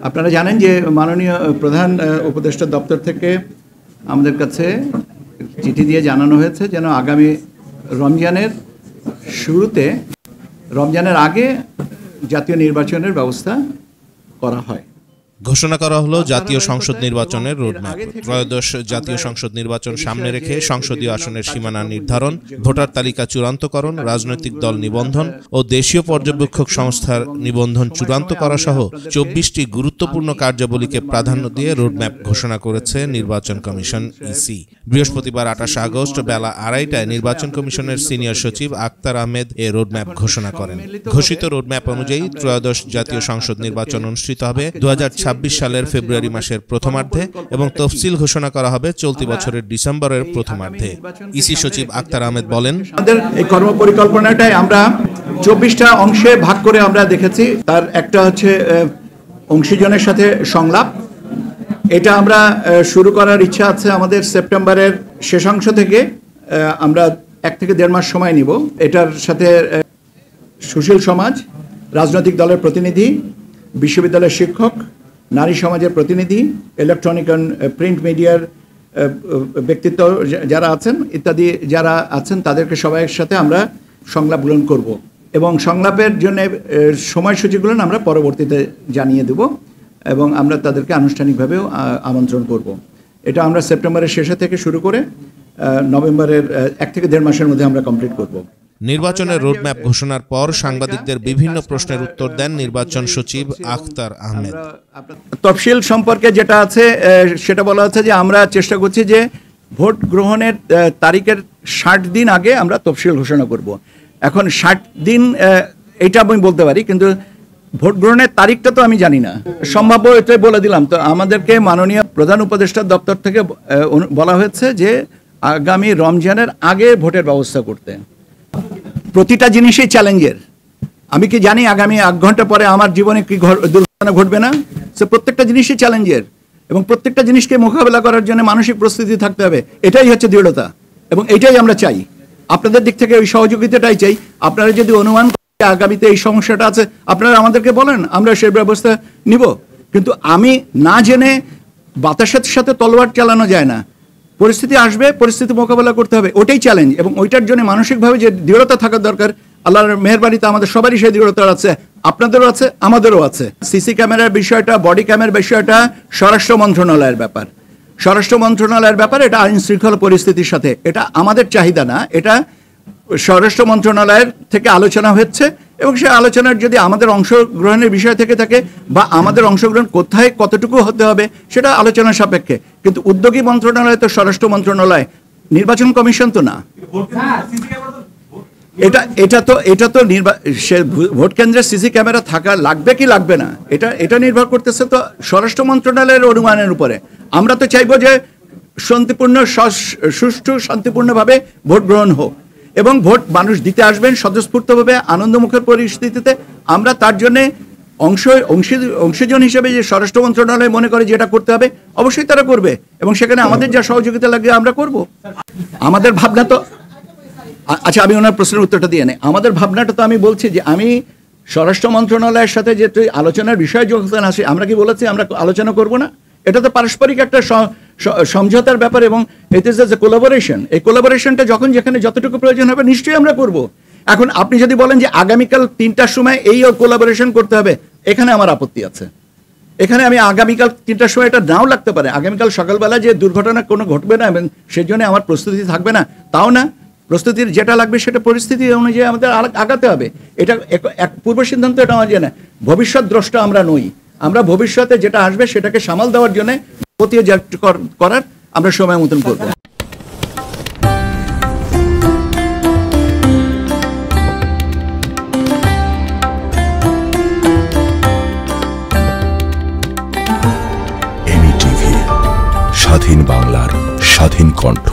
আপনারা জানেন যে মাননীয় প্রধান উপদেষ্টা দপ্তর থেকে আমাদের কাছে চিঠি দিয়ে জানানো হয়েছে যেন আগামী রমজানের শুরুতে, রমজানের আগে জাতীয় নির্বাচনের ব্যবস্থা করা হয়। ঘোষণা করা হলো জাতীয় সংসদ নির্বাচনের রোডম্যাপ। ত্রয়োদশ জাতীয় সংসদ নির্বাচন সামনে রেখে সংসদীয় আসনের সীমানা নির্ধারণ, ভোটার তালিকা চূড়ান্তকরণ, রাজনৈতিক দল নিবন্ধন ও দেশীয় পর্যবেক্ষক সংস্থার নিবন্ধন চূড়ান্ত করা সহ 24টি গুরুত্বপূর্ণ কার্যাবলীকে প্রাধান্য দিয়ে রোডম্যাপ ঘোষণা করেছে নির্বাচন কমিশন ইসি। বৃহস্পতিবার 28 আগস্ট বেলা 2:30টায় নির্বাচন কমিশনের সিনিয়র সচিব আখতার আহমেদ এ রোডম্যাপ ঘোষণা করেন। ঘোষিত রোডম্যাপ অনুযায়ী ত্রয়োদশ জাতীয় সংসদ নির্বাচন অনুষ্ঠিত হবে 2026 সালের ফেব্রুয়ারি মাসের প্রথমার্ধে এবং তফসিল ঘোষণা করা হবে চলতি বছরের ডিসেম্বরের প্রথমার্ধে। ইসি সচিব আখতার আহমেদ বলেন, আমাদের এই কর্মপরিকল্পনাটাই আমরা 24টা অংশে ভাগ করে আমরা দেখেছি। তার একটা হচ্ছে অংশীজনের সাথে সংলাপ। এটা আমরা শুরু করার ইচ্ছা আছে আমাদের সেপ্টেম্বরের শেষাংশ থেকে। আমরা 1 থেকে 1.5 মাস সময় নিব। এটার সাথে সুশীল সমাজ, রাজনৈতিক দলের প্রতিনিধি, বিশ্ববিদ্যালয়ের শিক্ষক, নারী সমাজের প্রতিনিধি, ইলেকট্রনিক অ্যান্ড প্রিন্ট মিডিয়ার ব্যক্তিত্ব যারা আছেন ইত্যাদি যারা আছেন তাদেরকে সবাইয়ের সাথে আমরা সংলাপ গ্রহণ করব এবং সংলাপের জন্য সময়সূচিগুলো আমরা পরবর্তীতে জানিয়ে দেব এবং আমরা তাদেরকে আনুষ্ঠানিকভাবেও আমন্ত্রণ করব। এটা আমরা সেপ্টেম্বরের শেষে থেকে শুরু করে নভেম্বরের 1 থেকে 1.5 মাসের মধ্যে আমরা কমপ্লিট করব। নির্বাচনের রোডম্যাপ ঘোষণার পর সাংবাদিকদের বিভিন্ন প্রশ্নের উত্তর দেন নির্বাচন সচিব আখতার আহমেদ। তফসিল সম্পর্কে যেটা আছে সেটা বলা হচ্ছে যে আমরা চেষ্টা করছি যে ভোট গ্রহণের তারিখের 60 দিন আগে আমরা তফসিল ঘোষণা করব। এখন 60 দিন এটা আমি বলতে পারি, কিন্তু ভোট গ্রহণের তারিখটা তো আমি জানি না। সম্ভাব্য এটাই বলে দিলাম। তো আমাদেরকে মাননীয় প্রধান উপদেষ্টা দপ্তর থেকে বলা হয়েছে যে আগামী রমজানের আগে ভোটের ব্যবস্থা করতে। প্রতিটা জিনিসই চ্যালেঞ্জের। আমি কি জানি আগামী 1 ঘন্টা পরে আমার জীবনে কি দুর্ঘটনা ঘটবে না? সে প্রত্যেকটা জিনিসই চ্যালেঞ্জের এবং প্রত্যেকটা জিনিসকে মোকাবেলা করার জন্য মানসিক প্রস্তুতি থাকতে হবে। এটাই হচ্ছে দৃঢ়তা এবং এটাই আমরা চাই। আপনাদের দিক থেকে ওই সহযোগিতাটাই চাই। আপনারা যদি অনুমান করেন আগামীতে এই সমস্যাটা আছে, আপনারা আমাদেরকে বলেন, আমরা সেই ব্যবস্থা নিব। কিন্তু আমি না জেনে বাতাসের সাথে তলোয়ার চালানো যায় না। পরিস্থিতি আসবে, পরিস্থিতি মোকাবেলা করতে হবে, ওটাই চ্যালেঞ্জ এবং ওইটার জন্য মানসিকভাবে যে দৃঢ়তা থাকা দরকার, আল্লাহর মেহেরবানিতে আমাদের সবারই সেই দৃঢ়তা আছে, আপনাদেরও আছে, আমাদেরও আছে। সিসি ক্যামেরার বিষয়টা, বডি ক্যামেরার বিষয়টা স্বরাষ্ট্র মন্ত্রণালয়ের ব্যাপার। স্বরাষ্ট্র মন্ত্রণালয়ের ব্যাপার, এটা আইন শৃঙ্খলা পরিস্থিতির সাথে, এটা আমাদের চাহিদা না, এটা স্বরাষ্ট্র মন্ত্রণালয়ের থেকে আলোচনা হচ্ছে এবং সেই আলোচনার যদি আমাদের অংশগ্রহণের বিষয় থেকে থাকে বা আমাদের অংশগ্রহণ কোথায় কতটুকু হতে হবে সেটা আলোচনা সাপেক্ষে। কিন্তু উদ্যোগী মন্ত্রণালয় তো স্বরাষ্ট্র মন্ত্রণালয়, নির্বাচন কমিশন তো না। এটা তো ভোট কেন্দ্রে সিসি ক্যামেরা থাকা লাগবে কি লাগবে না, এটা নির্ভর করতেছে তো স্বরাষ্ট্র মন্ত্রণালয়ের অনুমানের উপরে। আমরা তো চাইবো যে শান্তিপূর্ণ, সুষ্ঠু, শান্তিপূর্ণভাবে ভোট গ্রহণ হোক এবং ভোট মানুষ দিতে আসবেন স্বতঃস্ফূর্তভাবে, আনন্দমুখের পরিস্থিতিতে। আমরা তার জন্য অংশীজন হিসেবে যে স্বরাষ্ট্র মন্ত্রণালয় মনে করে যেটা করতে হবে অবশ্যই তারা করবে এবং সেখানে আমাদের যা সহযোগিতা লাগবে আমরা করব। আমাদের ভাবনা তো, আচ্ছা আমি ওনার প্রশ্নের উত্তরটা দিয়ে নেই। আমাদের ভাবনাটা তো আমি বলছি যে আমি স্বরাষ্ট্র মন্ত্রণালয়ের সাথে যে আলোচনার বিষয় যখন আসে, আমরা কি বলেছি আমরা আলোচনা করব না? এটা তো পারস্পরিক একটা সমঝোতার ব্যাপার এবং ইট ইজ এ কোলাবোরেশন। এই কোলাবোরেশনটা যখন যেখানে যতটুকু প্রয়োজন হবে নিশ্চয়ই আমরা করব। এখন আপনি যদি বলেন যে আগামীকাল 3টার সময় এই কোলাবোরেশন করতে হবে, এখানে আমার আপত্তি আছে। এখানে আমি আগামীকাল 3টার সময় এটা নাও লাগতে পারে, আগামীকাল সকালবেলা যে দুর্ঘটনা কোনো ঘটবে না এবং সেই জন্য আমার প্রস্তুতি থাকবে না, তাও না। প্রস্তুতির যেটা লাগবে সেটা পরিস্থিতি অনুযায়ী আমাদের আগাতে হবে। এটা এক পূর্ব সিদ্ধান্ত, এটা আমার জানা। ভবিষ্যৎ দ্রষ্টা আমরা নই। আমরা ভবিষ্যতে যেটা আসবে সেটাকে সামাল দেওয়ার জন্য করার আমরা সময় মতন করব। এমই টিভি, স্বাধীন বাংলার স্বাধীন কণ্ঠ।